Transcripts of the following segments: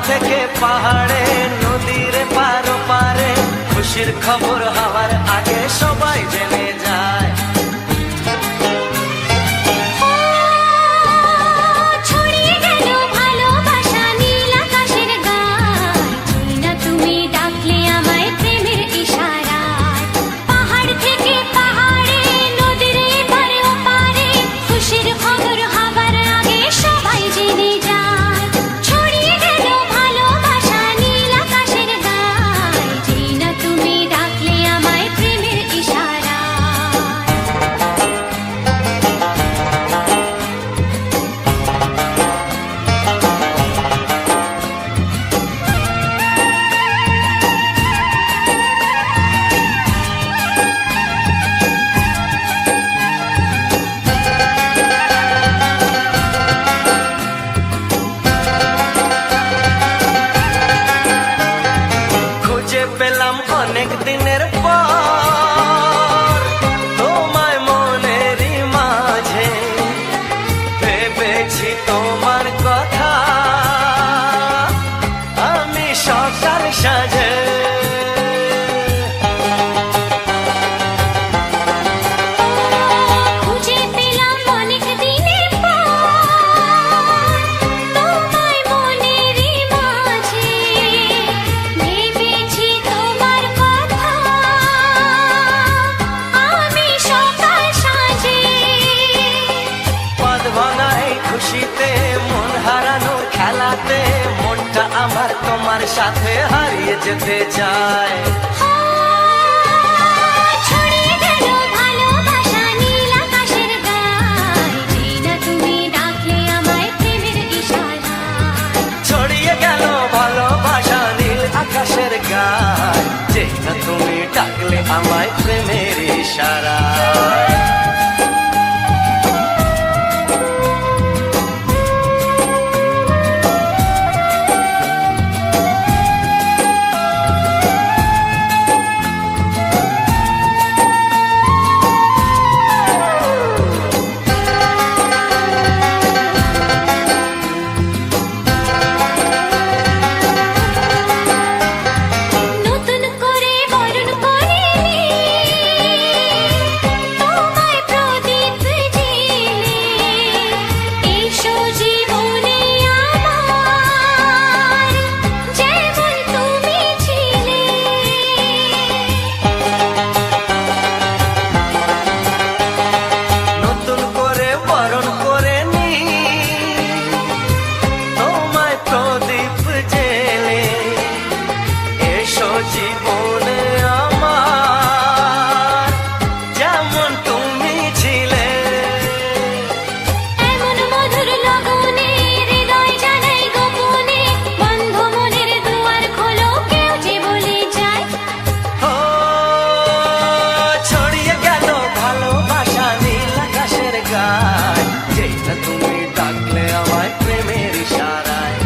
থেকে পাহাড়ে নদীর পারো পারে খুশির খবর হওয়ার আগে সবাই জেনে যায়। পেলাম অনেক দিনের পর তোমায় মনেরই মাঝে, ভেবেছি তোমার কথা আমি সকাল সাজে। খুশিতে মন হারানোর খেলাতে মনটা আমার তোমার সাথে হারিয়ে যেতে চায়। ছড়িয়ে গেল ভালোবাসা নীল আকাশের গায়, যেই না তুমি ডাকলে আমায় প্রেমের ইশারায়। ছড়িয়ে গেল ভালোবাসা নীল আকাশের গায়, যেই না তুমি ডাকলে আমায় প্রেমের ইশারায়। জীবনে আমার যেমন তুমি ছিলে, এমন মধুর লগনে হৃদয় জানাই গোপনে, বন্ধ মনের দুয়ার খোলো কেউ যে বলে যায়। ও ছড়িয়ে গেল ভালোবাসা নীল আকাশের গায়, যেই না তুমি ডাকলে আমায় প্রেমের ইশারায়।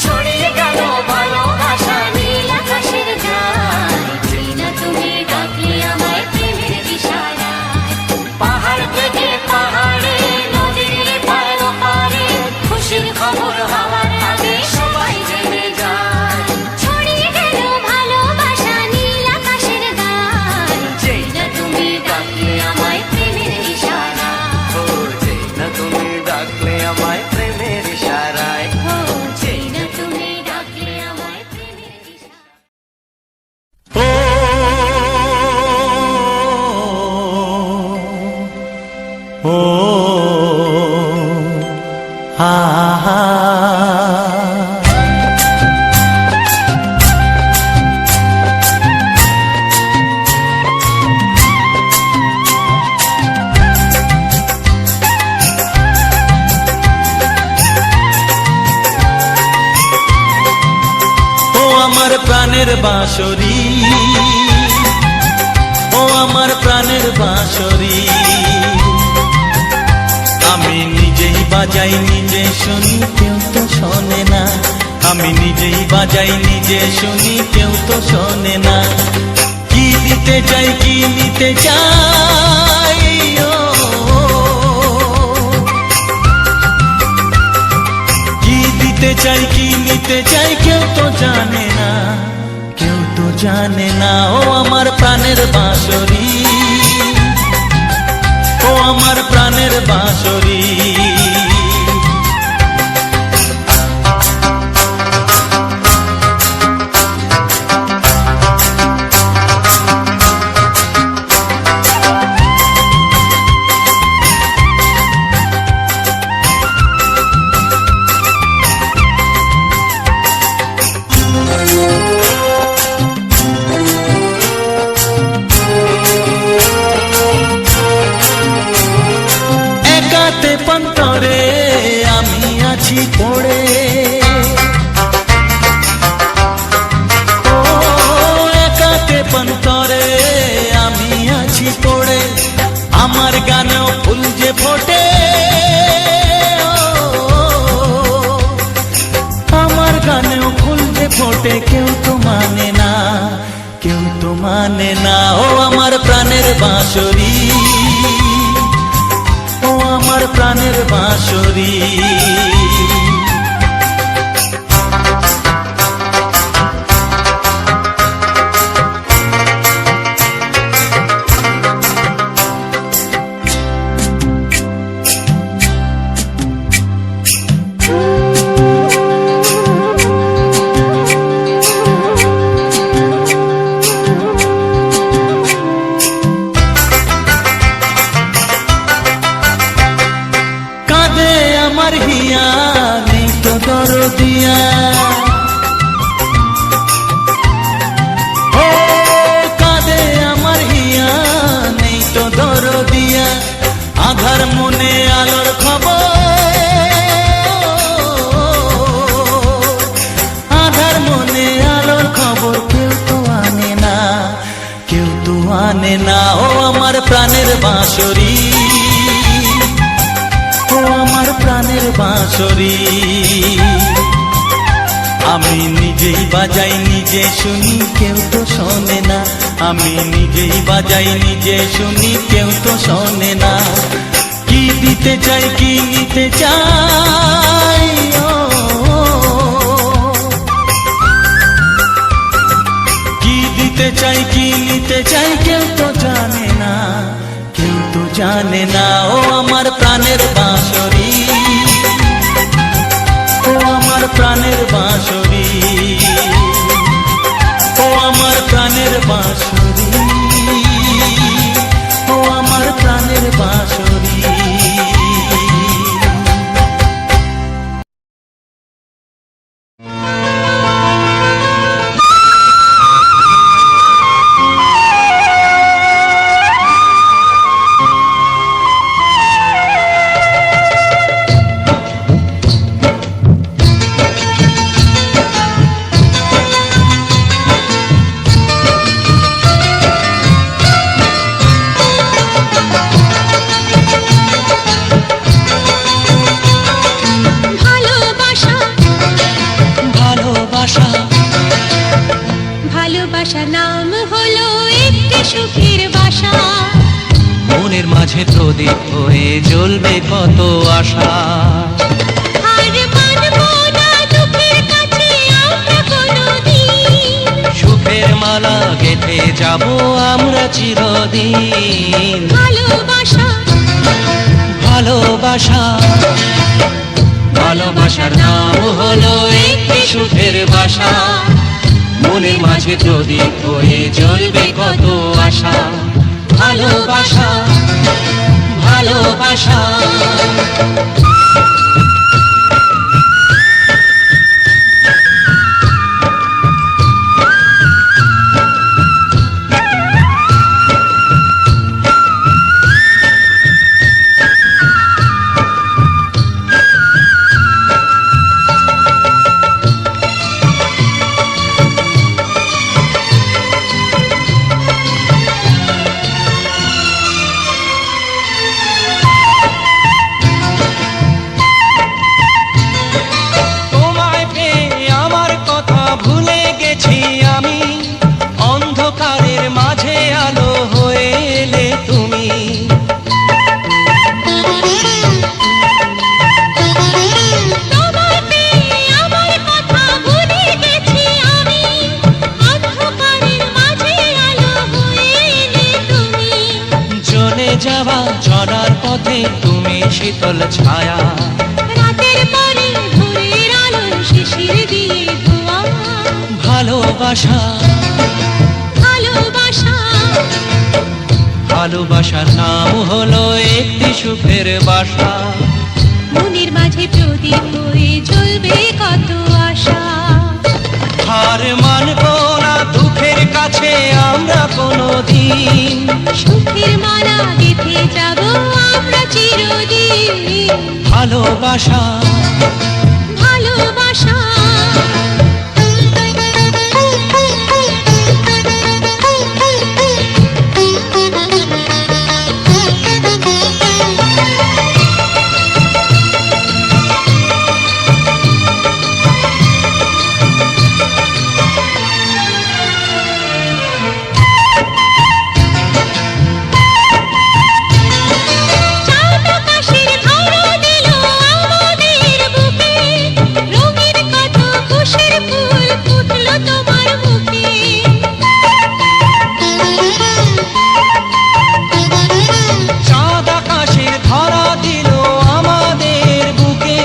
ছড়িয়ে গেল ভালোবাসা নীল আকাশের গায়, যেই না তুমি ডাকলে আমায় প্রেমের ইশারায়। পাহাড় থেকে পাহাড়ে নদীর পারো পারে খুশির খবর হওয়ার আগে সবাই জেনে যায়। ছড়িয়ে গেল ভালোবাসা নীল আকাশের গায়, যেই না তুমি ডাকলে আমায় প্রেমের ইশারায়। ও যেই না তুমি ডাকলে আমায় প্রেমের ইশারায়। ও যেই না তুমি ডাকলে আমায় প্রেমের ইশারায়। ও হা হা ও আমার প্রাণের বাঁশরি, ও আমার প্রাণের বাঁশরি, আমি নিজেই বাজাই নিজে শুনি কেউ তো শোনে না, আমি নিজেই বাজাই নিজে শুনি কেউ তো শোনে না। কি দিতে চাই কি নিতে চাই, ও কি দিতে দিতে চাই কি নিতে চাই কেউ তো জানে না, কেউ তো জানে না। ও আমার প্রাণের বাঁশরি, ও আমার প্রাণের বাঁশরি। একাতে পন্তরে আমি আছি পড়ে, ও একাতে পন্তরে আমি আছি পড়ে। আমার গানেও ফুল যে ফোটে, আমার গানেও ফুল যে ফোটে, কেউ তো মানে না, কেউ তো মানে না। ও আমার প্রাণের বাঁশরি, ও আমার প্রাণের বাঁশরি। আমার হিয়া নেই তো দরদিয়া, ও কাঁদে আমার হিয়া নেই তো দরদিয়া। আধার মনে আলোর খবর, আধার মনে আলোর খবর, কেউ তো আনে না, কেউ তো আনে না। ও আমার প্রাণের বাঁশরি, ও আমার প্রাণের বাঁশরি। আমি নিজেই বাজাই নিজে শুনি, কেউ তো শোনে না। আমি নিজেই বাজাই নিজে শুনি, কেউ তো শোনে না। কি দিতে চাই কি নিতে চাই, ও কি দিতে চাই কি নিতে চাই, কেউ তো জানে না, কেউ তো জানে না। ও আমার প্রাণের বাঁশরি, ও আমার প্রাণের বাঁশরি, ও আমার প্রাণের বাঁশরি, ও আমার প্রাণের বাঁশরি। ভালোবাসা নাম হলো একটি সুখের বাসা, মনের মাঝে প্রদীপ হয়ে জ্বলবে কত আশা। আর মানবো না দুঃখের কাছে আমরা কোনোদিন, সুখের মালা গেঁথে যাব আমরা চিরদিন। ভালোবাসা ভালোবাসা ভালোবাসার নাম হলো একটি সুখের বাসা, মনের মাঝে প্রদীপ হয়ে জ্বলবে কত আশা। ভালোবাসা ভালোবাসা। পথে তুমি শীতল ছায়া, রাতের পরে ভোরের আলো শিশির দিয়ে ধোয়া। ভালোবাসা ভালোবাসা ভালোবাসার নাম হলো একটি সুখের বাসা, মনের মাঝে প্রদীপ হয়ে জ্বলবে কত আশা। হার মানব না দুঃখের কাছে আমরা কোনোদিন, সুখের মালা গেঁথে যাব আমরা চিরদিন। ভালোবাসা ভালোবাসা চাঁদ আকাশের ধরা দিল আমাদের বুকে, রঙিন কত খুশির ফুল ফুটলো তোমার মুখে। চাঁদ আকাশের ধরা দিল আমাদের বুকে,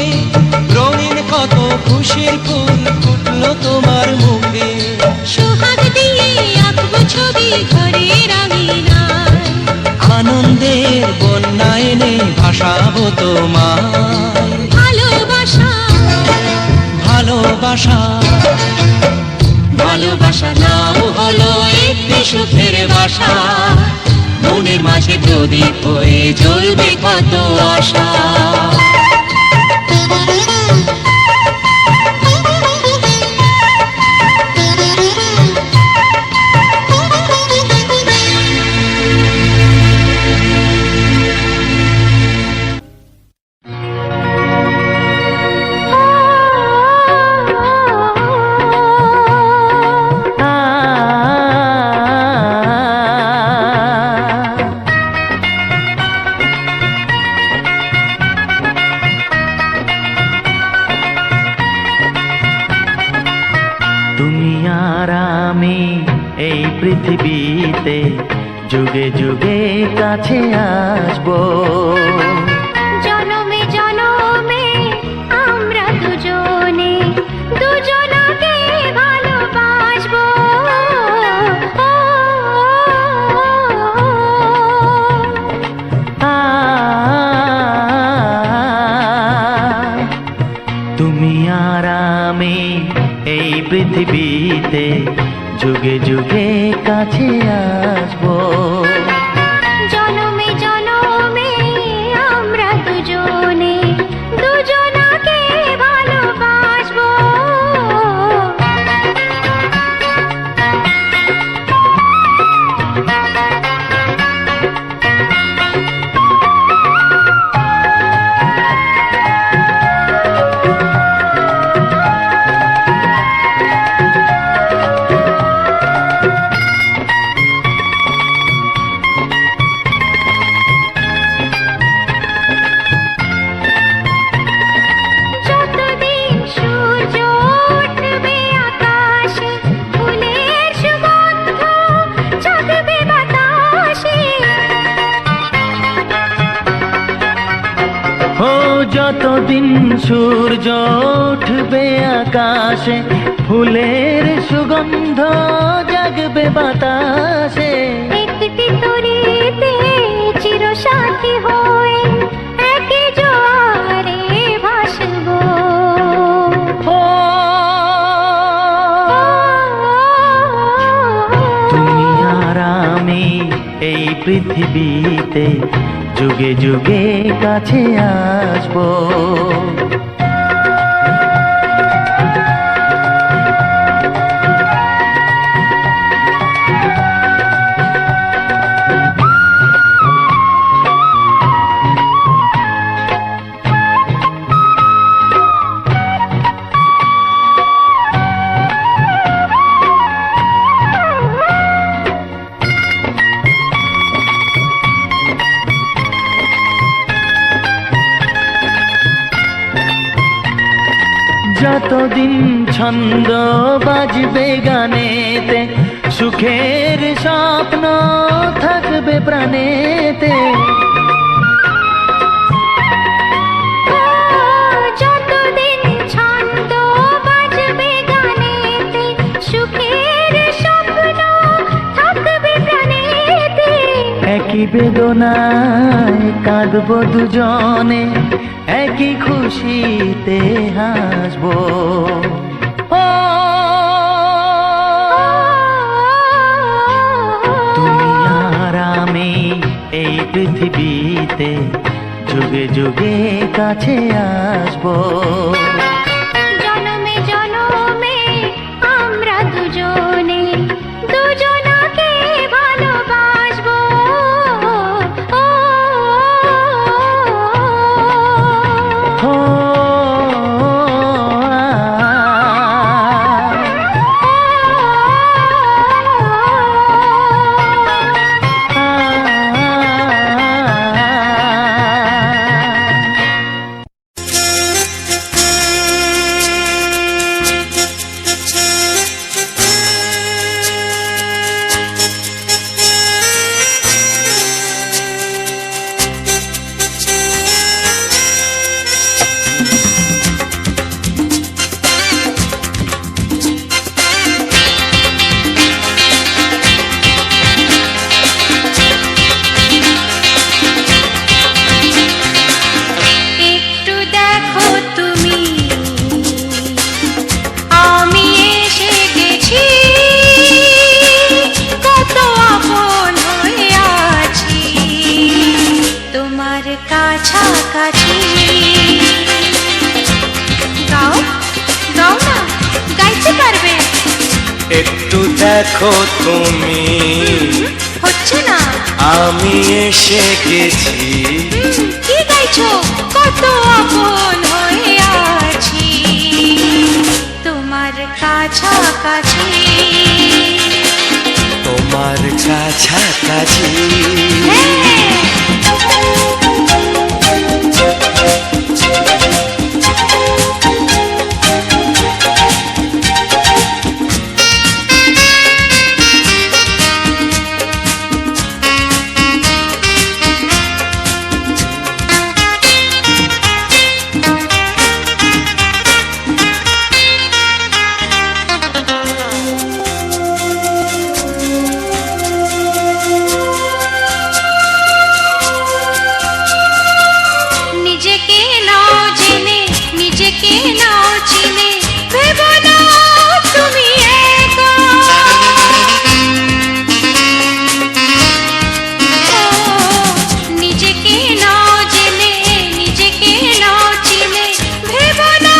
রঙিন কত খুশির ফুল ফুটলো তোমার মুখে। সোহাগ দিয়ে আঁকবো ছবি ঘরের আঙিনায়, আনন্দের বন্যা এনে ভাসাবো তোমায়, ভালোবাসা ভালোবাসা ভালোবাসার নাম হলো একটি সুখের বাসা, মনের মাঝে প্রদীপ হয়ে জ্বলবে কত আশা। তুমি আর আমি এই পৃথিবীতে যুগে যুগে কাছে আসবো, জনমে জনমে আমরা দুজনে দুজনকে ভালোবাসবো। তুমি আর আমি এই পৃথিবীতে যুগে যুগে কাছে আসবো, জনমে জনমে আমরা দুজনে দুজনকে ভালোবাসবো। যতদিন সূর্য উঠবে আকাশে, ফুলের সুগন্ধ জাগবে বাতাসে। ও যতদিন সূর্য উঠবে আকাশে, ফুলের সুগন্ধ জাগবে বাতাসে। একটি তরিতে চিরসাথী হয়ে একই জোয়ারে ভাসবো। ও তুমি আর আমি এই পৃথিবীতে যুগে যুগে কাছে আসবো, যতদিন ছন্দ বাজবে গানেতে, সুখের স্বপ্ন থাকবে প্রাণেতে। বেদনায় কাঁদবো দুজনে, একই খুশিতে হাসবো। ও তুমি আর আমি এই পৃথিবীতে যুগে যুগে কাছে আসবো। জনমে জনমে আমরা দুজনে দুজনাকে ভালোবাসবো। ও ও একটু দেখো তুমি, আমি এসে গেছি, কত আপন হয়ে আছি তোমার কাছাকাছি। গাও গাও না, গাইতে পারবে? একটু দেখো তুমি, হচ্ছে না। আমি এসে গেছি, কি গাইছো? কত আপন হয়ে আছি তোমার কাছাকাছি। তোমার কাছাকাছি। নিজেকে নাও জেনে, নিজেকে নাও চিনে, ভেবো না তুমি একা। ও, নিজেকে নাও জেনে, নিজেকে নাও চিনে, ভেবো না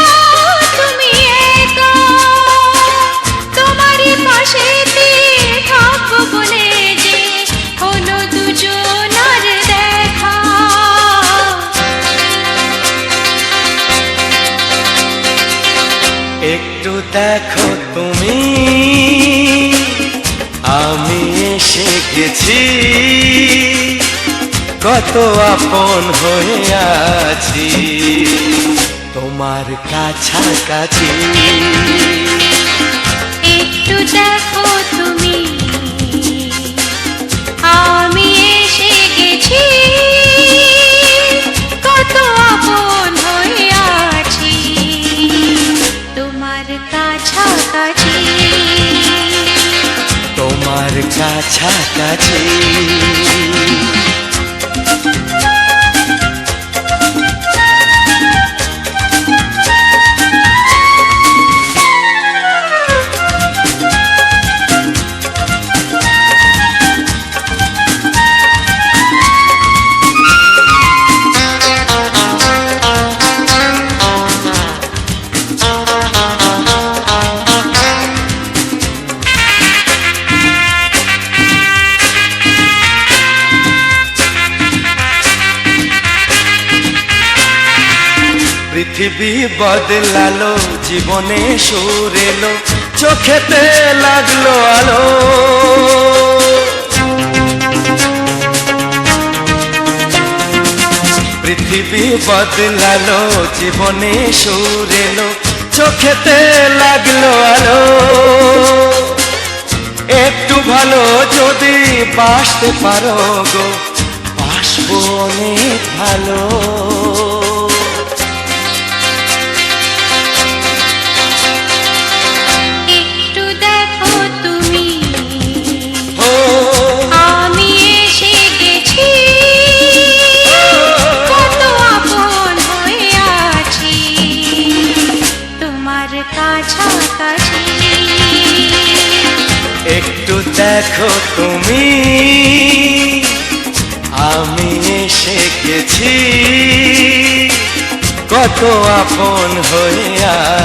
তুমি একা। তোমারই পাশেতে থাকবো বলে যে হলো দুজনার দেখা। একটু দেখো তুমি, আমি এসে গেছি, কত আপন হয়ে আছি তোমার কাছাকাছি। একটু দেখো তুমি, আমি এসে গেছি, কত আপন হয়ে আছি তোমার কাছাকাছি। তোমার কাছাকাছি। পৃথিবী বদলালো, জীবনে সুর এলো, চোখেতে লাগলো আলো। পৃথিবী বদলালো, জীবনে সুর এলো, চোখেতে লাগলো আলো। একটু ভালো যদি বাসতে পারো গো, বাসবো অনেক ভালো। একটু দেখো তুমি, ও আমি এসে গেছি, কাছাকাছি। একটু দেখো তুমি, আমি এসে গেছি, কত আপন হয়ে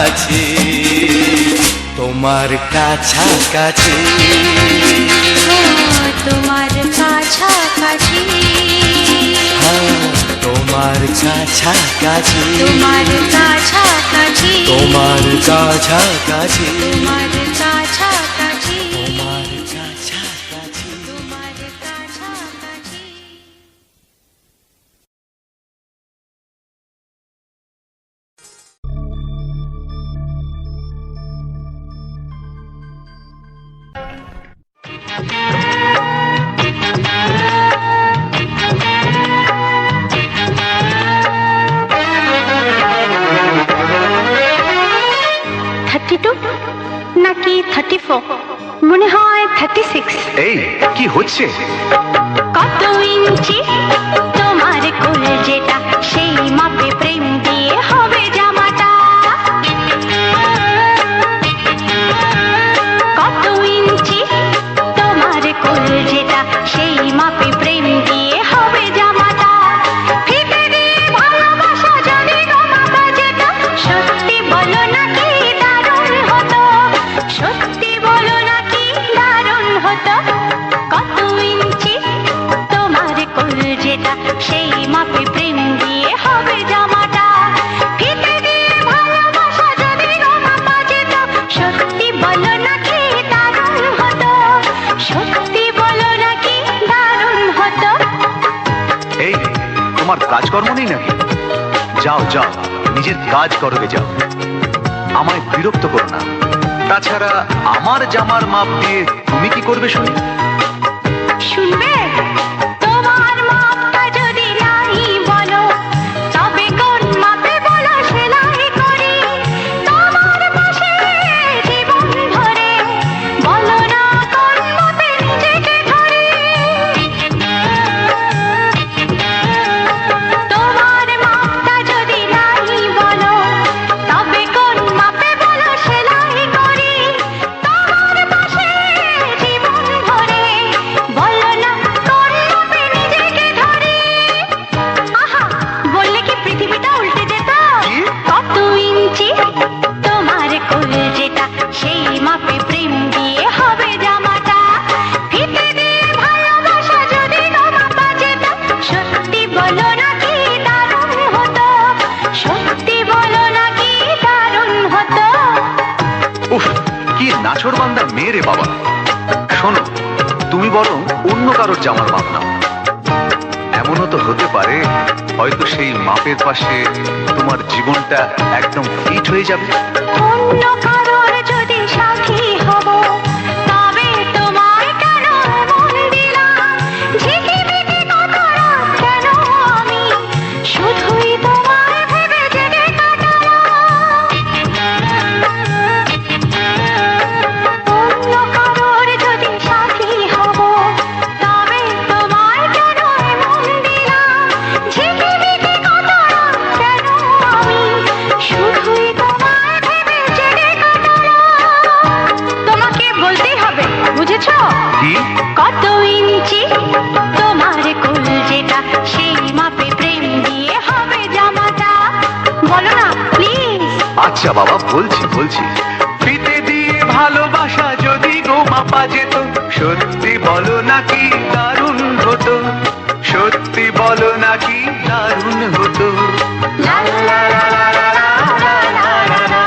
আছি তোমার কাছাকাছি। তোমার কাছাকাছি, তোমার কাছাকাছি, তোমার কাছাকাছি, তোমার কাছাকাছি, তোমার কাছাকাছি, তোমার কাছাকাছি। তোমার কাছাকাছি। নাকি 34, মনে হয় 36। এই কি হচ্ছে? কত ইঞ্চি তোমার কোল যেটা, সেই মাপে প্রেম দিয়ে হবে জামাটা। কত ইঞ্চি তোমার কোল যেটা, সেই মাপে প্রেম দিয়ে হবে জামাটা। ফিতে দিয়ে ভালোবাসা যদি গো মাপা যেত, সত্যি বলো নাকি দারুণ হতো, সত্যি বলো নাকি দারুণ হতো। কত ইঞ্চি তোমার কোল যেটা, সেই মাপে প্রেম দিয়ে হবে জামাটা। ফিতে দিয়ে ভালোবাসা যদি গো মাপা যেত, সত্যি বলো নাকি দারুণ হতো, সত্যি বলো নাকি দারুণ হতো। এই তোমার কাজকর্ম নেই নাকি? যাও যাও, নিজের কাজ করবে যাও, আমায় বিরক্ত করো না। তাছাড়া আমার জামার মাপ দিয়ে তুমি কি করবে শুনি? শুনবে? তোমার মাপটা যদি নাই বলো, তবে কোন মাপে বলো সেলাই করি তোমার পাশে জীবন ধরে। বলো না কোন মাপে নিজেকে ধরি। তোমার মাপটা যদি নাই বলো, তবে কোন মাপে বলো সেলাই করি তোমার পাশে জীবন ধরে। বলো না কোন মাপে নিজেকে ধরি। আহা, বললে কি পৃথিবীটা উল্টে যেত? কত ইঞ্চি তোমার কোল যেটা, সেই মাপে প্রেম দিয়ে হবে জামাটা। ফিতে দিয়ে ভালোবাসা যদি গো মাপা যেত, সত্যি বলো নাকি দারুণ হতো, সত্যি বলো নাকি দারুণ হতো। উফ, কি নাছোড়বান্দা মেয়ে রে বাবা। শোনো, তুমি বরং অন্য কারোর জামার মাপ নাও। এমনও তো হতে পারে হয়তো সেই মাপের পাশে তোমার জীবনটা একদম ফিট হয়ে যাবে। অন্য কারোর যদি সাথী হব, তবে তোমায় কেন মন দিলাম? ঝিকিমিকি কত রাত কেন আমি শুধুই তোমায় ভেবে জেগে কাটালাম। অন্য কারোর যদি সাথী হব, তবে তোমায় কেন মন দিলাম? ঝিকিমিকি কত রাত কেন আমি শুধুই তোমায় ভেবে জেগে কাটালাম। তোমাকে বলতেই হবে, বুঝেছো? কি? কত ইঞ্চি তোমার কোল যেটা, সেই মাপে প্রেম দিয়ে হবে জামাটা। বলো না প্লিজ। আচ্ছা বাবা, বলছি বলছি। ফিতে দিয়ে ভালোবাসা যদি গো মাপা যেত, সত্যি বলো নাকি দারুণ হতো, সত্যি বলো নাকি দারুণ হতো। লা লা লা লা লা লা লা লা লা।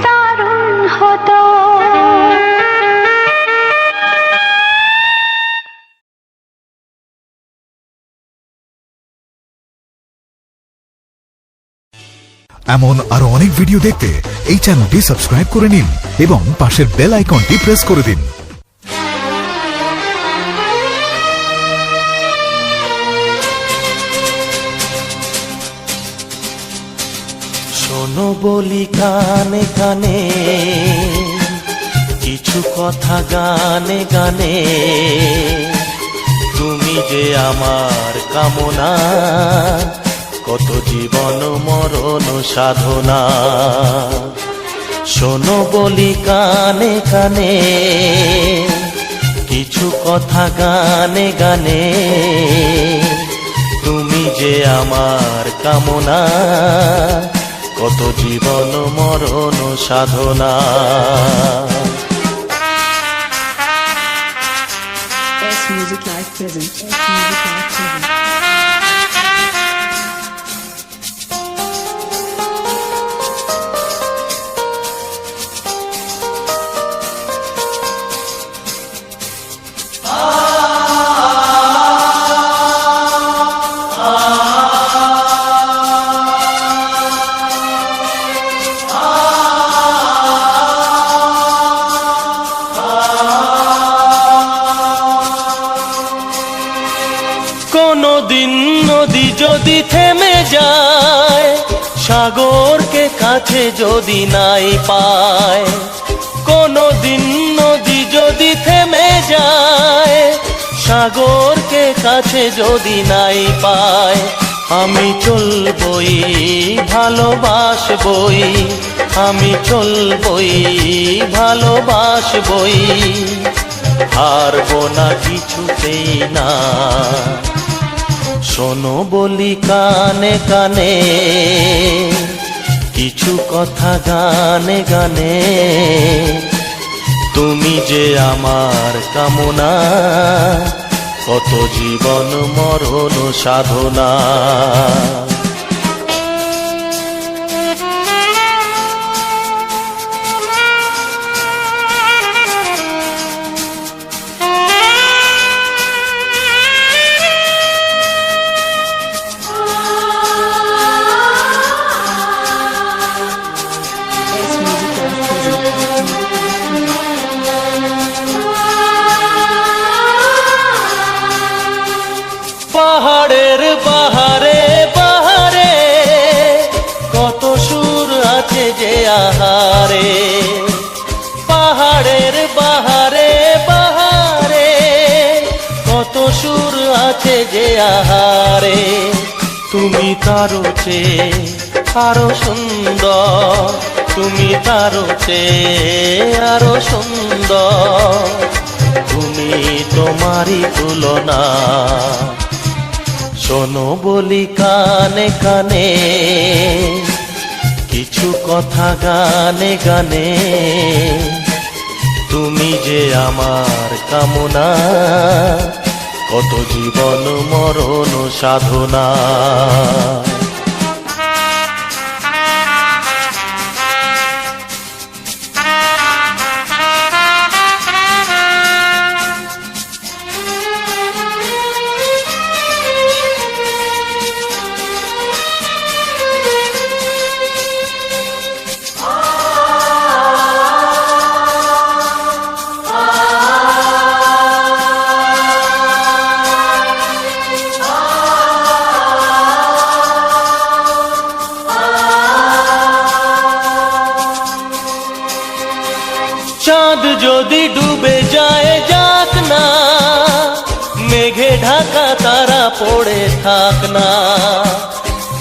দারুণ হতো। এমন আরো অনেক ভিডিও দেখতে এই চ্যানেলটি সাবস্ক্রাইব করে নিন এবং পাশের বেল আইকনটি প্রেস করে দিন। শোনো বলি কানে কানে, কিছু কথা গানে গানে। তুমি যে আমার কামনা, কত জীবন মরণ সাধনা। শোনো বলি কানে কানে, কিছু কথা গানে গানে, তুমি যে আমার কামনা, কত জীবন মরণ সাধনা। S Music Live present. S Music Live present. কোনদিন নদী যদি থেমে যায়, সাগরকে কাছে যদি নাই পায়, কোনদিন নদী যদি থেমে যায়, সাগরকে কাছে যদি নাই পায়, আমি চলবই ভালোবাসবই, আমি চলবই ভালোবাসবই, হারবো না কিছুতেই না। শোনো বলি কানে কানে, কিছু কথা গানে গানে, তুমি যে আমার কামনা, কত জীবন মরণ সাধনা। S Music Live present. পাহাড়ের বাহারে বাহারে, কত সুর আছে যে আহারে, পাহাড়ের বাহারে বাহারে, কত সুর আছে যে আহারে, তুমি তারও চেয়ে আরো সুন্দর, তুমি তারও চেয়ে আরো সুন্দর, তুমি তোমারই তুলনা। শোনো বলি কানে কানে, কিছু কথা গানে গানে, তুমি যে আমার কামনা, কত জীবন মরণ সাধনা। চাঁদ যদি ডুবে যায় যাক না, মেঘে ঢাকা তারা পড়ে থাক না,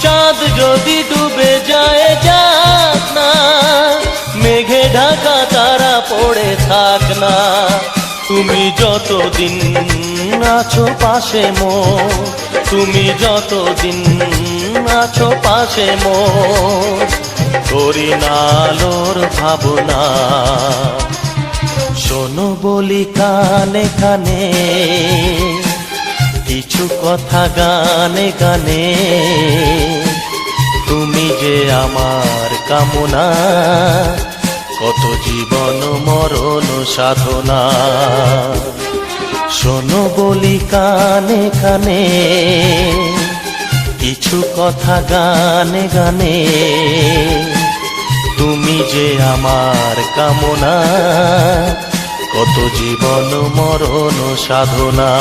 চাঁদ যদি ডুবে যায় যাক না, মেঘে ঢাকা তারা পড়ে থাক না, তুমি যতদিন আছো পাশে মোর, তুমি যতদিন আছো পাশে মোর, করি না আলোর ভাবনা। শোনো বলি কানে কানে, কিছু কথা গানে গানে, তুমি যে আমার কামনা, কত জীবন মরণ সাধনা। শোনো বলি কানে কানে, কিছু কথা গানে গানে, তুমি যে আমার কামনা, কত জীবন মরণ সাধনা।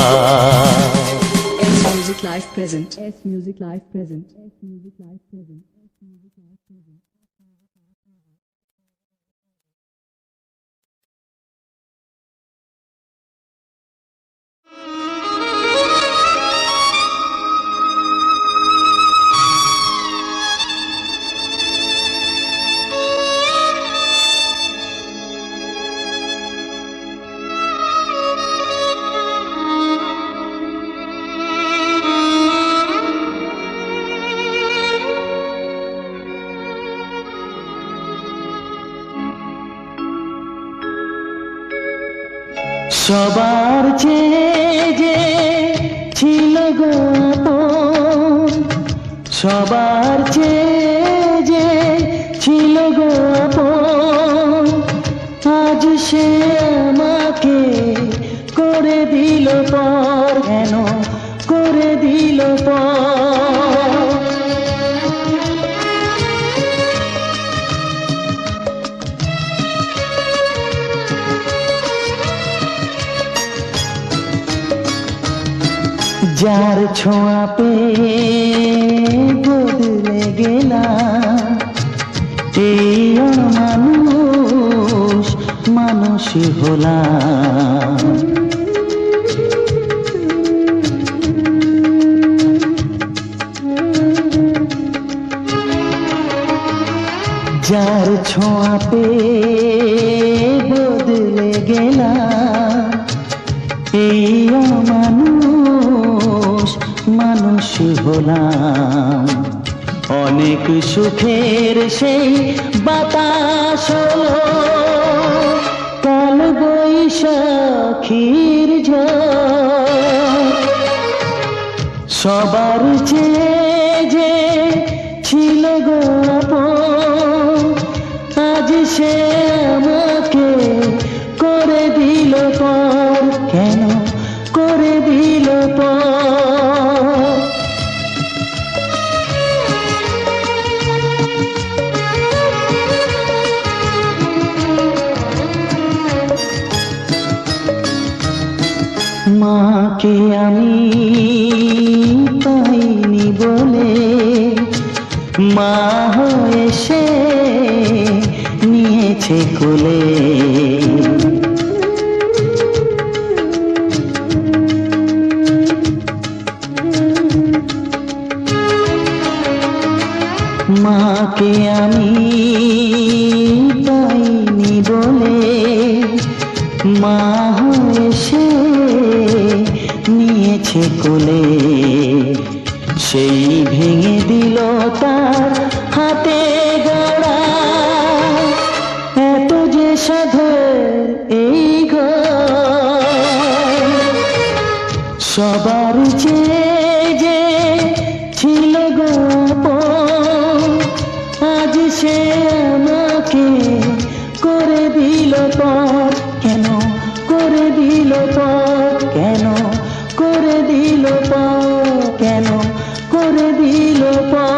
S Music Live present. S Music Live present. S Music Live present. S Music Live present. সবার চেয়ে যে ছিল গো আপন, সবার চেয়ে যে ছিল গো আপন, আজ সে আমাকে করে দিল পর, কেন করে দিল পর। যার ছোঁয়া পেয়ে বদলে গেলাম, এই মানুষ মানুষ হলাম। যার ছোঁয়া পেয়ে বদলে গেলাম, এই মানুষ মানুষ হলাম। অনেক সুখের সেই বাতাস হলো, কাল বৈশাখীর ঝড়। সবার চেয়ে যে ছিল গো আপন, আজ সে আমাকে করে দিল পর, কেন করে দিল পর। মাকে আমি পাইনি বলে, মা হয়ে সে নিয়েছে কোলে। মাকে আমি পাইনি বলে, মা হয়ে সে নিয়েছে কোলে। সেই ভেঙে দিল তার হাতে গড়া, এত যে সাধের এই ঘর। সবার চেয়ে যে ছিল গো আপন, আজ সে আমাকে করে দিল পর, কেন করে দিল পর, কেন করে দিল পর, কেন করে দিল পর।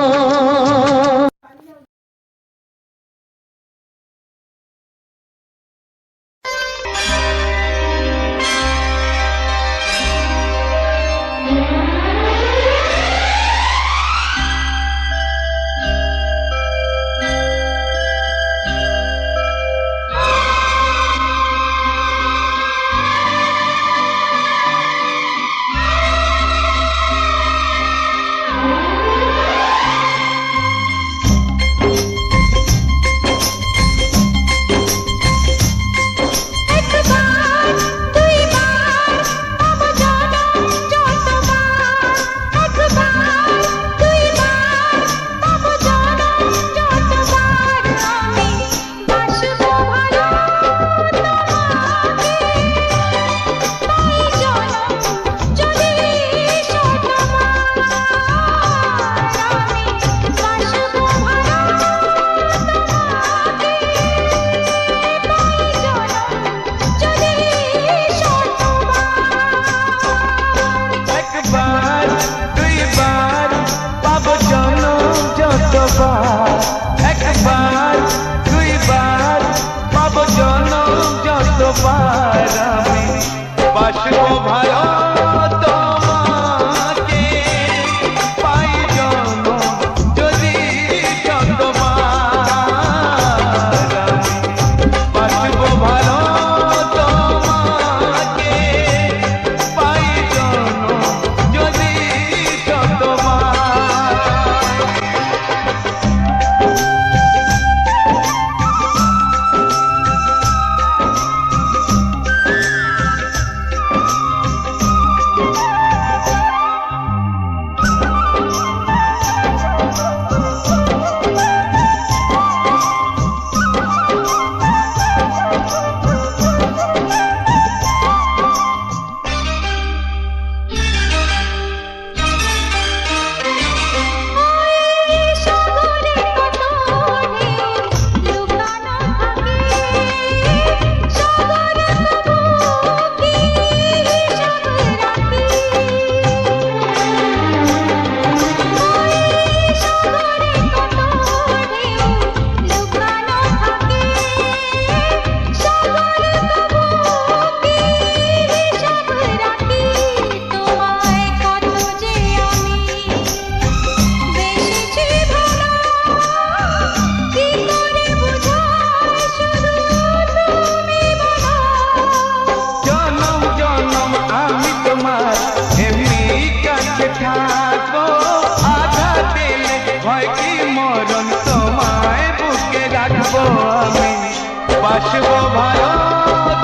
বাসবো ভালো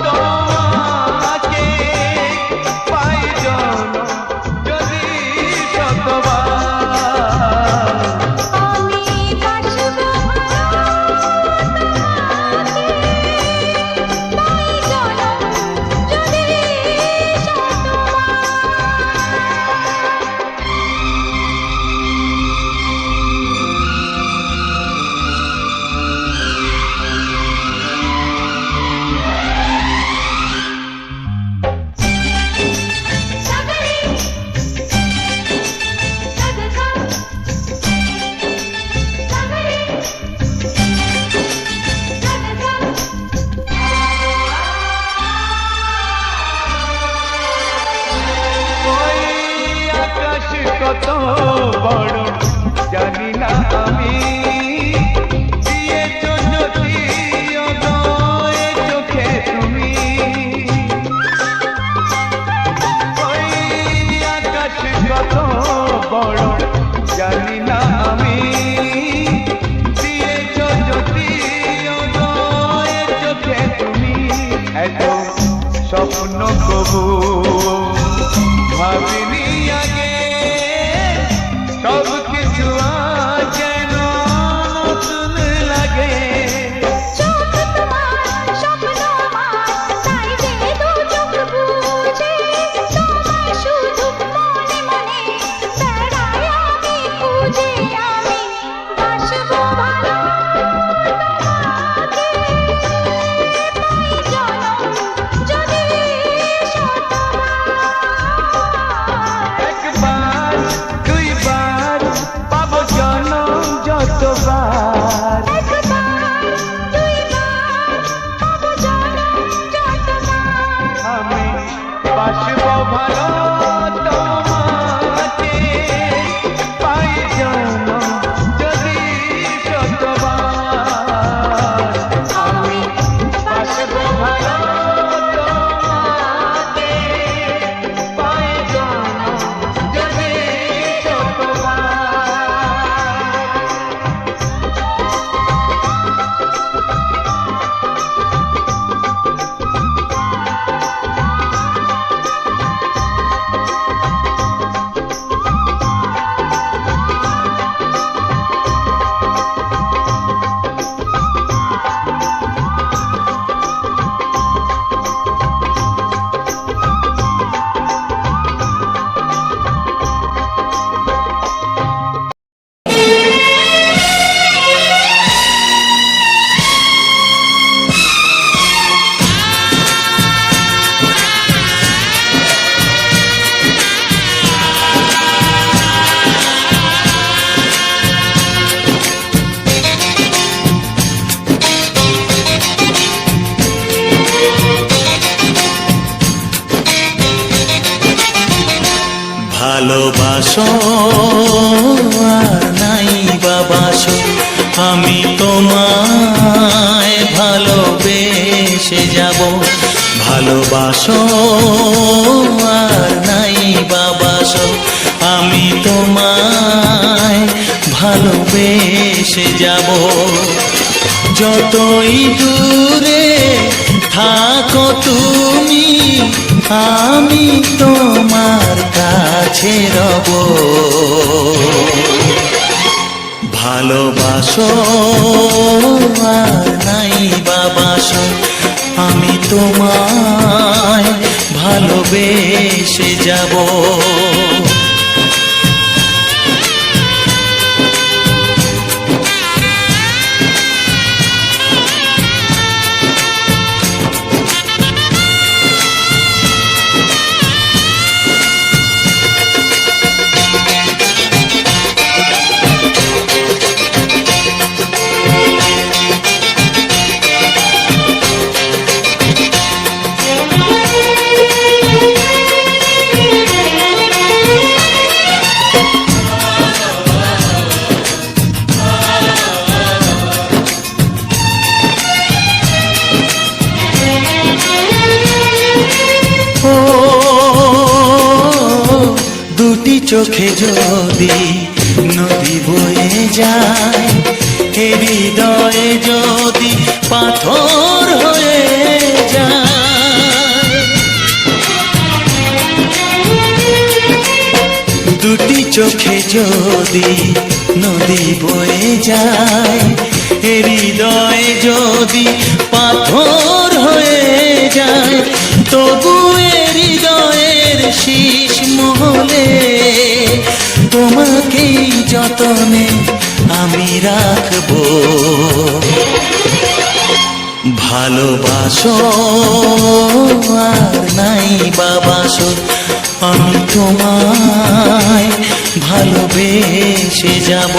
তোমাকে পাই জনম যদি শতবার। আমি বাসবো তাই জনম যদি ওই আকাশ কত বড় জানি না আমি, দিয়েছো যদি অদয় চোখে তুমি। ওই আকাশ কত বড় জানি না আমি, দিয়েছো যদি অদয় চোখে তুমি। এত স্বপ্ন কবু ভাবিনি আগে, সব কিছু আজ যেন নতুন লাগে। চোখ তোমার স্বপ্ন আমার, তাই যে দু চোখ বুঝে তোমায় শুধু মনে মনে বেড়াই আমি খুঁজে। আমি বাসবো ভালো তোমাকে পাই জনম যদি শতবার। একবার দুইবার পাবো জনম যতবার। একবার দুইবার পাবো জনম যতবার। আমি বাসবো ভালো তোমাকে পাই জনম যদি শতবার। আমি বাসবো ভালো তোমাকে পাই জনম যদি শতবার। ভালোবাসো আর নাই বাবাসো, আমি তোমায় ভালোবেসে যাব। ভালোবাসো আর নাই বাবাসো, আমি তোমায় ভালোবেসে যাব। যতই দূরে থাকো তুমি, আমি তোমার কাছে রব। ভালোবাসো আর নাই বাবাসো, আমি তোমায় ভালোবেসে যাব। দুটি চোখে যদি নদী বয়ে যায়, হৃদয়ে যদি পাথর যদি নদী বয়ে যায়, হৃদয় যদি পাথর হয়ে যায়, তবু হৃদয়ের শীষ মহলে তোমাকেই যতনে আমি রাখবো। ভালোবাসো আর নাই বাবাসো, আমি তোমায় ভালোবেসে যাব।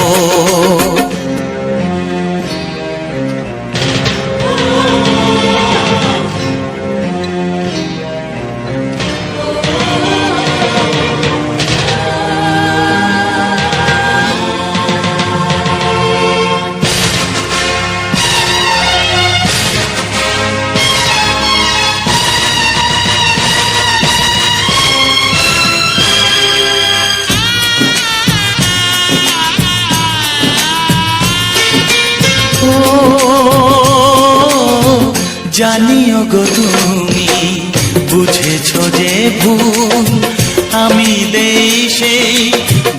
জানিও গো তুমি বুঝেছো যে ভুল, আমি দেই সেই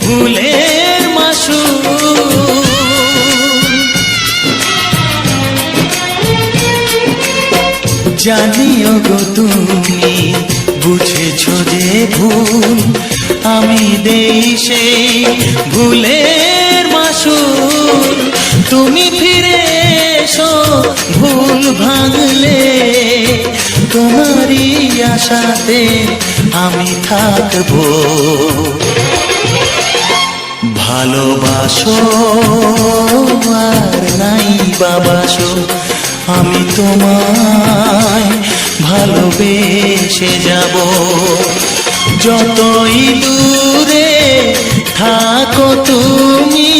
ভুলের মাসুল। জানিও গো তুমি বুঝেছো যে ভুল, আমি দেই সেই ভুলের মাসুল। তুমি ফিরে এসো ভুল ভাঙলে, তোমারই আশাতে আমি থাকবো। ভালোবাসো আর নাই বাবাসো, আমি তোমায় ভালোবেসে যাব। যতই দূরে থাকো তুমি,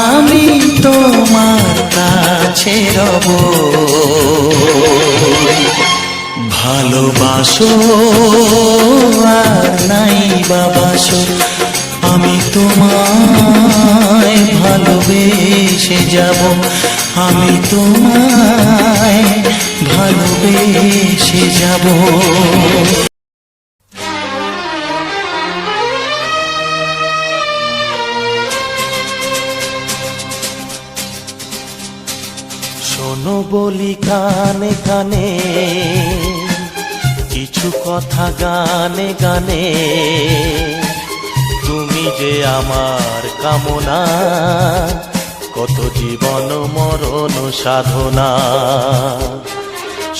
আমি তোমার কাছে রব। ভালোবাসো আর নাই বাবাসো, আমি তোমায় ভালোবেসে যাব। আমি তোমায় ভালোবেসে যাব। শোনো বলি কানে কানে, কিছু কথা গানে গানে, তুমি যে আমার কামনা, কত জীবন মরণ সাধনা।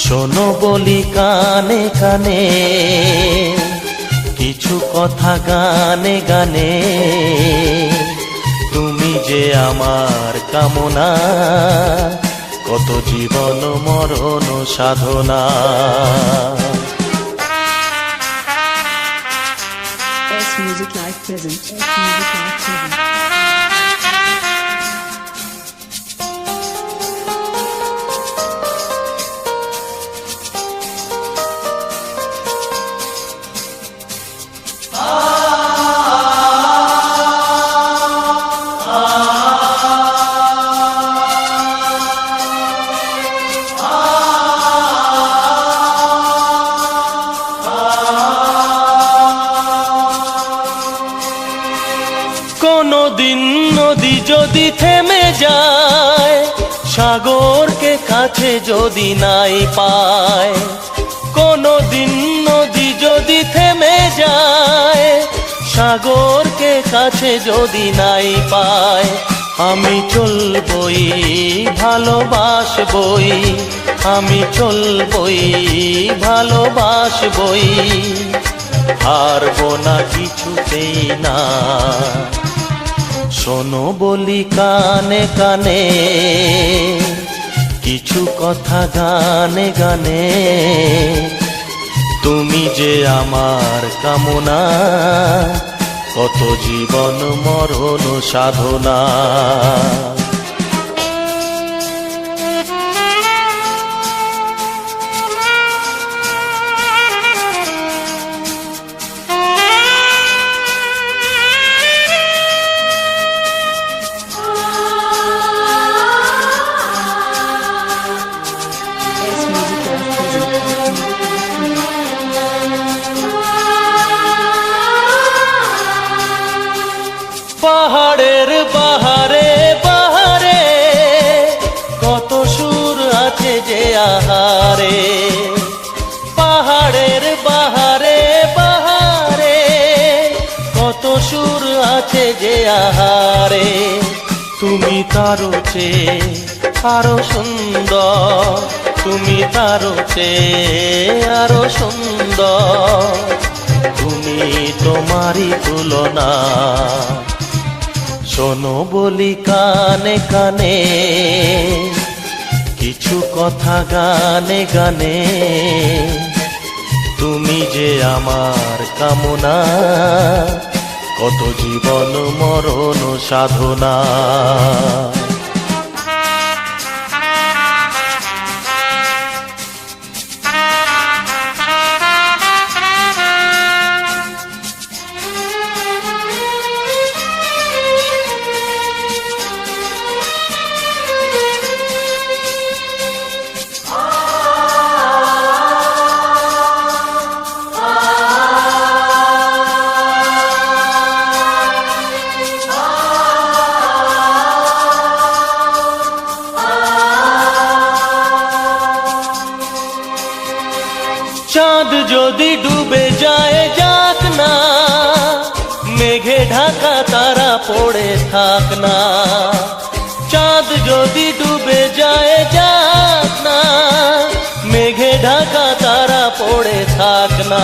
শোনো বলি কানে কানে, কিছু কথা গানে গানে, তুমি যে আমার কামনা, কত জীবন মরণ সাধনা। S Music Live present. S Music Live present. কোনদিন নদী যদি থেমে যায়, সাগরকে কাছে যদি নাই পায়, কোনদিন নদী যদি থেমে যায়, সাগরকে কাছে যদি নাই পায়, আমি চলবই ভালোবাসবই, আমি চলবই ভালোবাসবই, হারবো না কিছুতেই না। শোনো বলি কানে কানে, কিছু কথা গানে গানে, তুমি যে আমার কামনা, কত জীবন মরণ সাধনা। তুমি তারও চেয়ে আরো সুন্দর, তুমি তারও চেয়ে আরো সুন্দর, তুমি তোমারই তুলনা। শোনো বলি কানে কানে, কিছু কথা গানে গানে, তুমি যে আমার কামনা, কত জীবন মরণ সাধনা। চাঁদ যদি ডুবে যায় যাক না, মেঘে ঢাকা তারা পড়ে থাক না। চাঁদ যদি ডুবে যায় যাক না, মেঘে ঢাকা তারা পড়ে থাক না।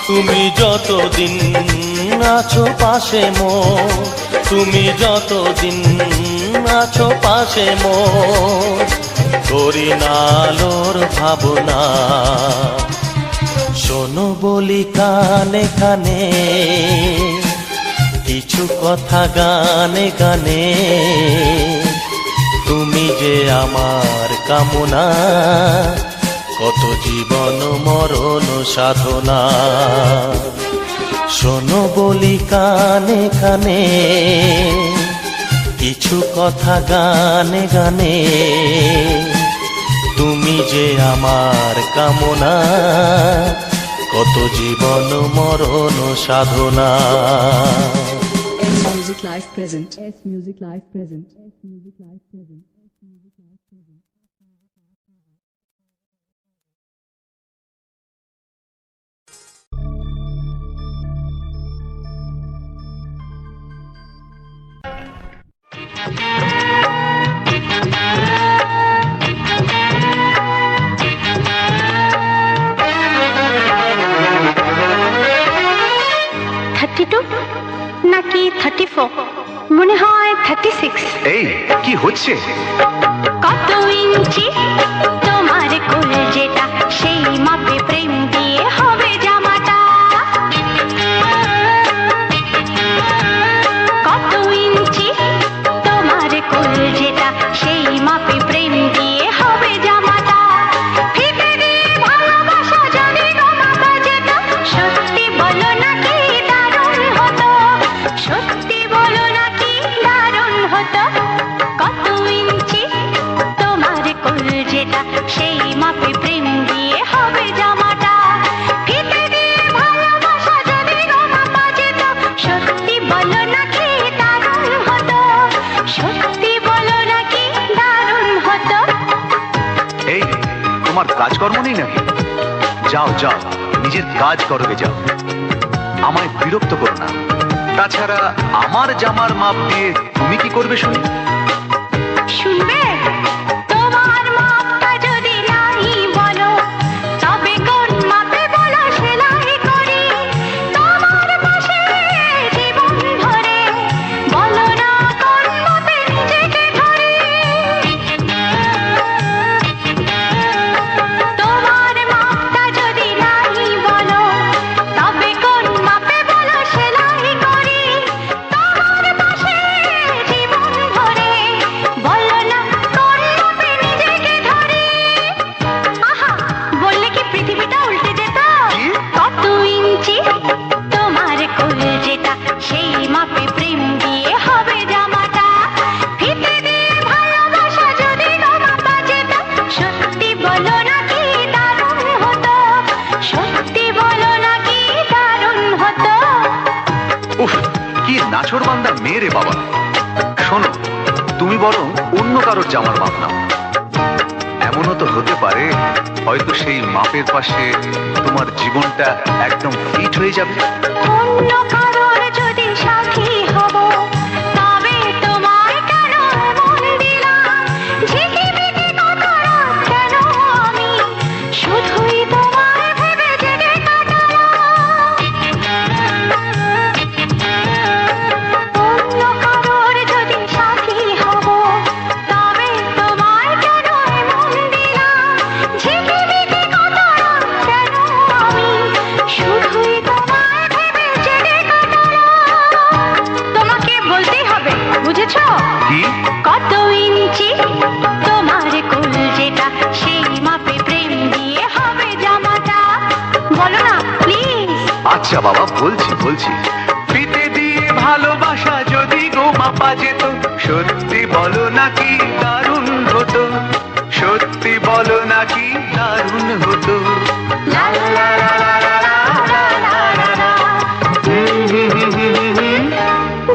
তুমি যতদিন আছো পাশে মোর, তুমি যতদিন আছো পাশে মোর, করি না আলোর ভাবনা। শোনো বলি কানে কানে, কিছু কথা গানে গানে, তুমি যে আমার কামনা, কত জীবন মরণ সাধনা। শোনো বলি কানে কানে, কিছু কথা গানে গানে, তুমি যে আমার কামনা, কত জীবন মরণ সাধনা। S Music Live present. S Music Live present. S Music Live present. S Music Live present. নাকি 34, মনে হয় 36। এই কি হচ্ছে? কত ইঞ্চি তোমার কোল যেটা, সেই মাপে প্রেম দিয়ে হবে জামাটা। কত ইঞ্চি তোমার কোল যেটা, সেই মাপে প্রেম দিয়ে হবে জামাটা। ফিতে দিয়ে ভালোবাসা যদি গো মাপা যেত, সত্যি বলো নাকি দারুণ হতো, সত্যি বলো নাকি দারুণ হতো। কত ইঞ্চি তোমার কোল যেটা, সেই মাপে প্রেম দিয়ে হবে জামাটা। ফিতে দিয়ে ভালোবাসা যদি গো মাপা যেত, সত্যি বলো নাকি দারুণ হতো, সত্যি বলো নাকি দারুণ হতো। এই তোমার কাজকর্ম নেই নাকি? যাও যাও, নিজের কাজ করবে যাও, আমায় বিরক্ত করো না। তাছাড়া আমার জামার মাপ দিয়ে তুমি কি করবে শুনি? শুনবে? তোমার মাপটা যদি নাই বলো, তবে কোন মাপে বলো সেলাই করি তোমার পাশে জীবন ভরে। বলো না কোন মাপে নিজেকে ধরি। তোমার মাপটা যদি নাই বলো, তবে কোন মাপে বলো সেলাই করি তোমার পাশে জীবন ভরে। বলো না কোন মাপে নিজেকে ধরি। আহা, বললে কি পৃথিবীটা উল্টে যেত? কত ইঞ্চি তোমার কোল যেটা, সেই মাপে প্রেম দিয়ে হবে জামাটা। ফিতে দিয়ে ভালোবাসা যদি গো মাপা যেত, সত্যি বলো নাকি দারুণ হতো, সত্যি বলো নাকি দারুণ হতো। উফ, কি নাছোড়বান্দা মেয়ে রে বাবা। শোনো, তুমি বরং অন্য কারোর জামার মাপ নাও। এমনও তো হতে পারে, হয়তো সেই মাপের পাশে তোমার জীবনটা একদম ফিট হয়ে যাবে। অন্য কারোর যদি সাথী হব, তবে তোমার কেন আচ্ছা বাবা, বলছি বলছি। ফিতে দিয়ে ভালোবাসা যদি গো মাপা যেত, সত্যি বলো নাকি দারুণ হতো, সত্যি বলো নাকি দারুণ হতো। লা লা লা লা লা লা লা লা লা।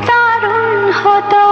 দারুণ হতো।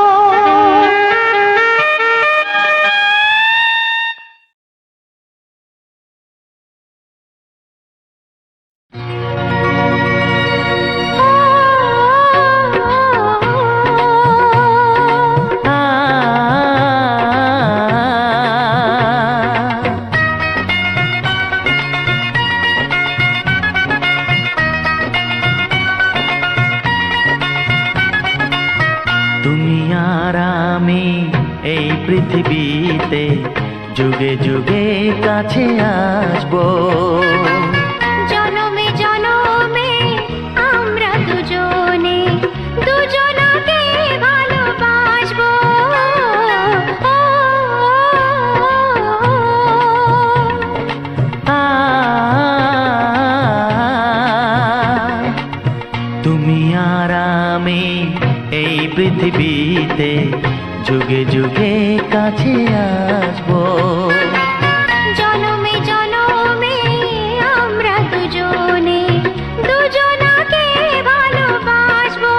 তুমি আর আমি এই পৃথিবীতে যুগে যুগে কাছে আসবো। জনমে জনমে আমরা দুজনে দুজনাকে ভালোবাসবো। তুমি আর আমি এই পৃথিবীতে যুগে যুগে কাছে আসবো। জনমে জনমে আমরা দুজনে দুজনাকে ভালোবাসবো।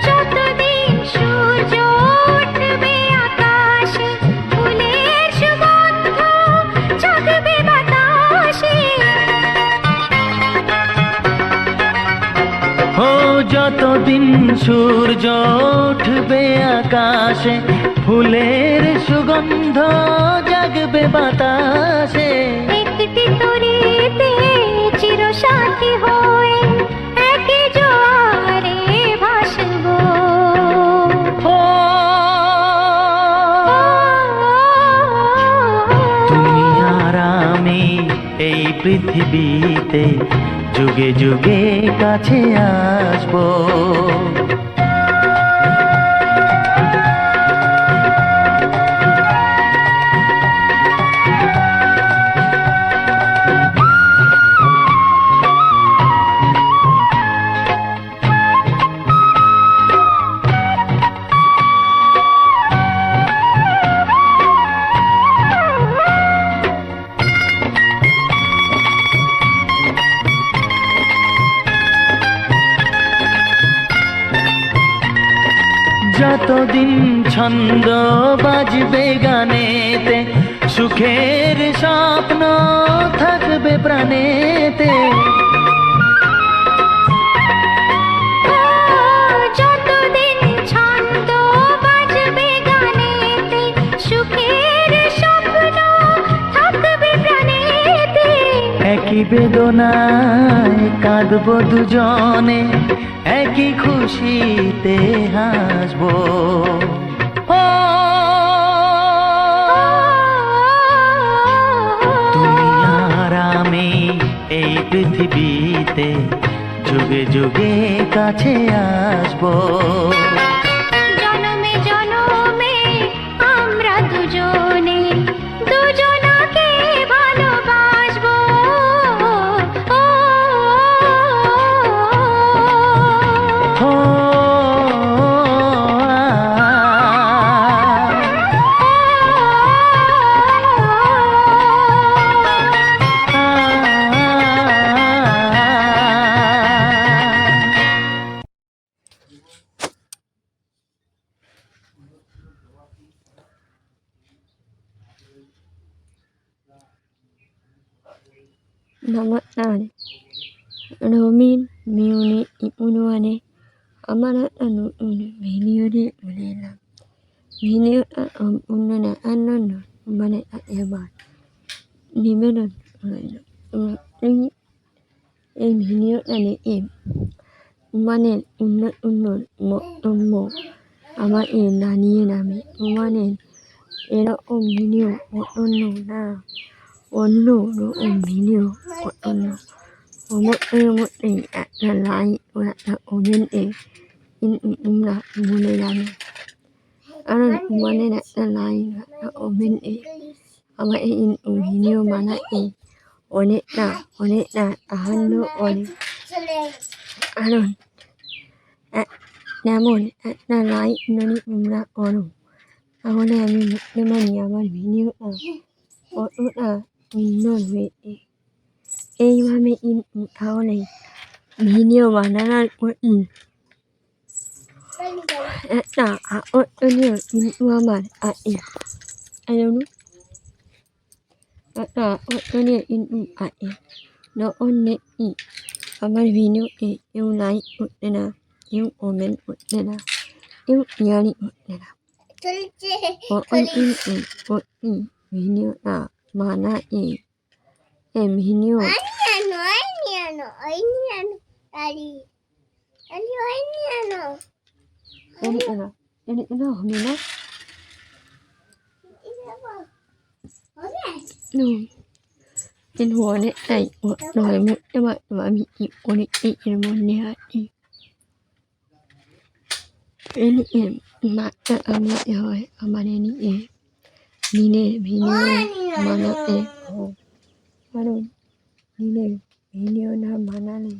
যতদিন সূর্য উঠবে আকাশে, ফুলের সুগন্ধ জাগবে বাতাসে। ও যতদিন সূর্য উঠবে আকাশে, ফুলের সুগন্ধ জাগবে বাতাসে। একটি তরিতে চিরসাথী হয়ে একই জোয়ারে ভাসবো। ও তুমি আর আমি এই পৃথিবীতে যুগে যুগে কাছে আসবো। যতদিন ছন্দ বাজবে গানেতে, সুখের স্বপ্ন থাকবে প্রাণেতে। যতদিন ছন্দ বাজবে গানেতে, সুখের স্বপ্ন থাকবে প্রাণেতে। একই বেদনায় কাঁদবো দুজনে, একই খুশিতে হাসবো। ও তুমি আর আমি এই পৃথিবীতে যুগে যুগে কাছে আসবো। জনমে জনমে আমরা দুজনে দুজনাকে ভালোবাসবো। ও Namatane Romin Miuni Ipunuane Amana Anu Miniuri Mulena Mini Unana Anano Mane Ayaban Nimenon Miniu Ane Im umanen mo ama nani nami umanen era omnio no na onno no omnio no omo na lai na omen in na mune nami aron umane na lai na omen ama in omnio mana one na ahano one aron namon na lai nani umna ono ahone ami nemani আমার ভিনিও na non we এই mame in taone ভিনিও mananan na a onio in uaman I don't know na onio in no onne আমার ভিনিও eu lai na eu omen na eu yani na on in vinyo na mana vinyo ini homina no in huone ai nói mu mà mi one in monne ini ma ama hoy amane ni nine vinyo mana maron nine vinyo na mana le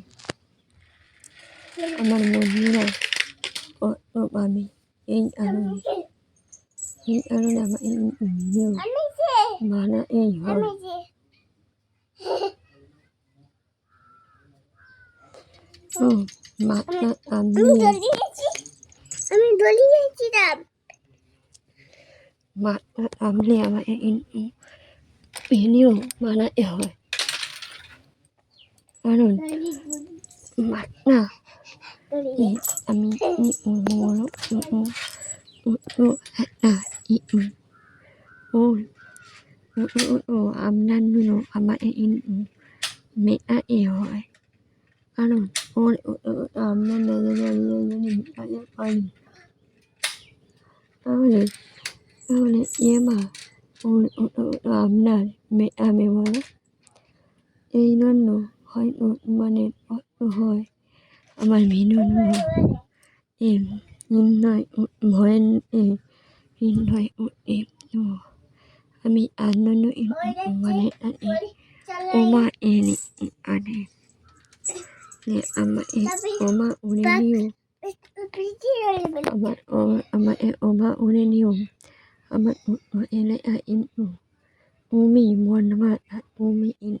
amar monina o mami in anu na ma in vinyo mana hoy ma ami দলিয়েছিলাম মা আমলে আমার ভিনিও মানা হয় কারণ মা না আমি Amnan Nuno আমার মে হয় কারণ আমনান পানি তাহলে এমা আপনার আমি বলো এই জন্য হয়তো মানে হয় আমার ভিন্ন নয় ভয় নয় আমি আনন্দ মানে ওমা এনে আনে আমার ওমা উড়ে নিও আমার ওমা উড়ে নিও আমার এলে umi mwana umi in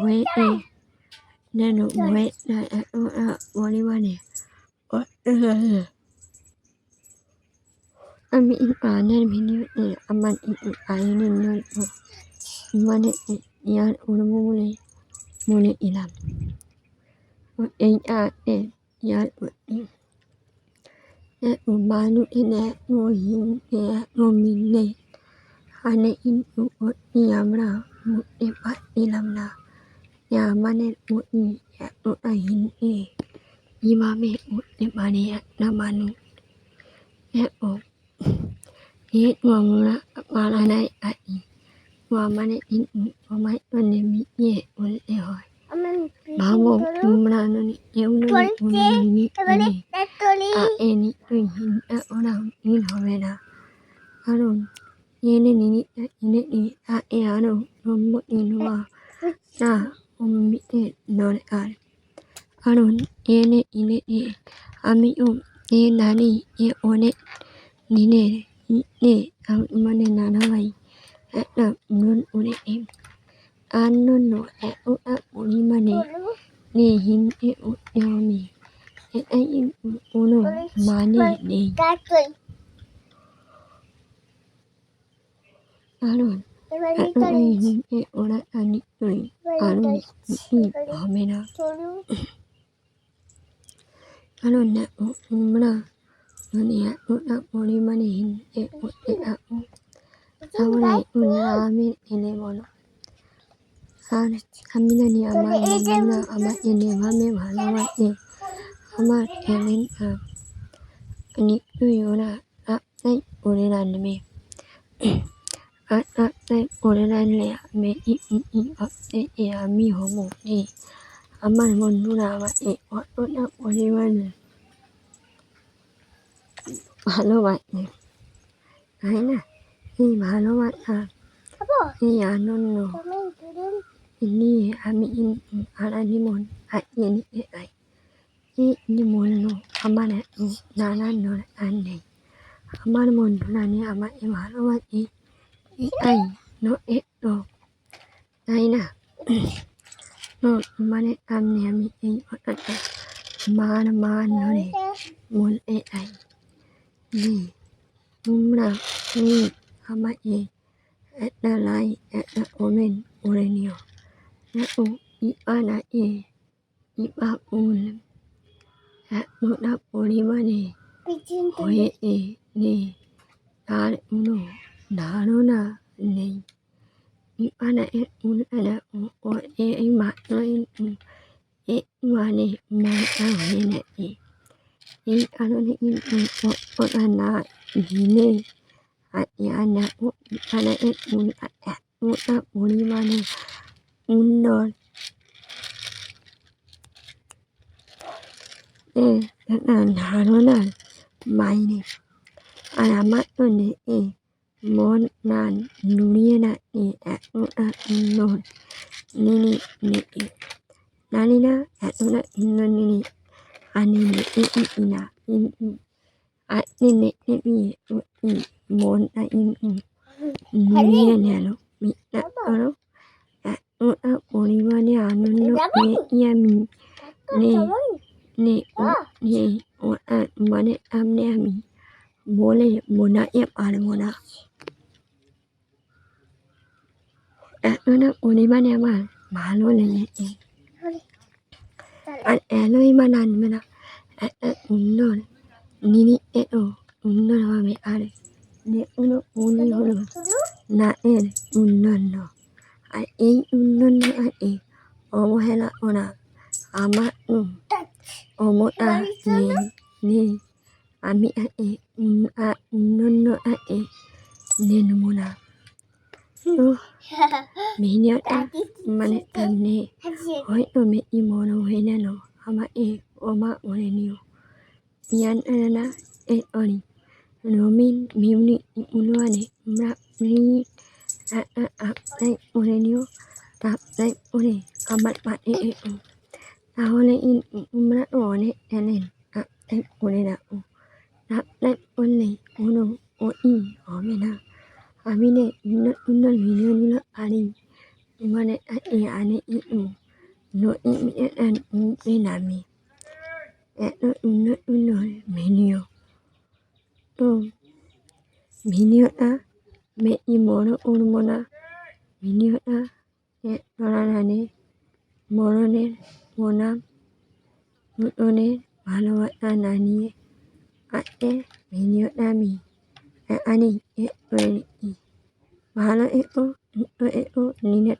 mwe nano mwe na wani wani ami in anen mini aman in ainen no mane yan unumule mune ilam en yan umanu ina no yin no minne ane in yamra mutte pat ilamna yamane mutti ahin imame mutte bani namanu ngomra malanai ai mamane in omai ane mi ol hoy bamo umra nani eunu ni eni hin ona in hobena aron yene nini ano nommo inwa na ummite non aron yene ine ami nani one nine ne mane nana vai na non one anno no uni mane ne hin yami in uno mane ne aron ora ani aron homena aron na umra nani ora ori mane hin awrai unramin ene mono আর আমি জানি আমার বন্ধুরা আমাকে যেভাবে ভালোবাসে আমার চ্যানেলটা নিশ্চয়ই ওরা সাবস্ক্রাইব করে রাখবে। আর সাবস্ক্রাইব করে রাখলে আমি ভাবতে আমি হব যে আমার বন্ধুরা আমাকে কতটা পরিমাণে ভালোবাসে, তাই না? এই ভালোবাসা এই আনন্দ নিয়ে আমি সারা জীবন কাটিয়ে নিতে চাই। এই জীবনও আমার এত নানান দরকার নেই। আমার বন্ধুরা নিয়ে আমাকে ভালোবাসে এটাই যথেষ্ট, তাই না? তো তোমাদের সামনে আমি এই কথাটা বার ধরে বলতে চাই যে তোমরা প্লিজ আমাকে একটা লাইক একটা কমেন্ট করে নিও। দেখো ইপানাকে ইপাপুল এতটা পরিমাণে হয়েছে যে তার কোনো ধারণা নেই। ইপানা উল্টা দেখো ওর এই মাত্র মানে মনটা হয়ে গেছে। এই কারণে কিন্তু ওরা না জেনে আর দেখো ইপানা উল্টা এতটা পরিমাণে সুন্দর একটা ধারণার বাইরে। আর আমার তো দেখে মন প্রাণ জুড়িয়ে রাখতে এতটা সুন্দর নেটে জানি না এতটা সুন্দর নেট আমি দেখেছি কিনা, কিন্তু আজকে দেখতে পেয়ে সত্যি মনটা কিন্তু জুড়িয়ে গেল। বিশ্বাস করো এতটা পরিমাণে আনন্দ পেয়েছি আমি মানে আমি বলে বোঝাতে পারবো না। এতটা পরিমাণে আমার ভালো লেগেছে। আর এলোই বা নাচবে না একটা সুন্দর নিরিখেও সুন্দরভাবে। আর যে কোনো উনি হলো নাচের উন্নন্ন। আর এই উন্নন্নটাকে অবহেলা করা আমার ক্ষমতা নেই। আমি উন্নন্নটাকে নেব না। তো ভিডিওটা মানে সামনে হয়তো বেশি বড় হয়ে গেল, আমাকে ক্ষমা করে নিও। ইয়ানা এই অরি রবিন মিউনিক উনওয়ানে তোমরা প্লিজ সাবস্ক্রাইব করে নিও। সাবস্ক্রাইব করে আমার পাশে এসো, তাহলে তোমরা তো অনেক চ্যানেল সাবস্ক্রাইব করে রাখো। সাবস্ক্রাইব করলে কোনো হবে না। আমি যে সুন্দর ভিডিওগুলো আনি মানে আনে নোটিফিকেশন উঠে নামে এত সুন্দর ভিডিও। তো ভিডিওটা বেশি বড় করবো না। ভিডিওটা চলাকালে বড়দের প্রণাম, ছোটদের ভালোবাসা জানিয়ে আজকে ভিডিওটা আমি এখানেই শেষ করে দিচ্ছি। ভালো থেকো, সুস্থ থেকো, নিজের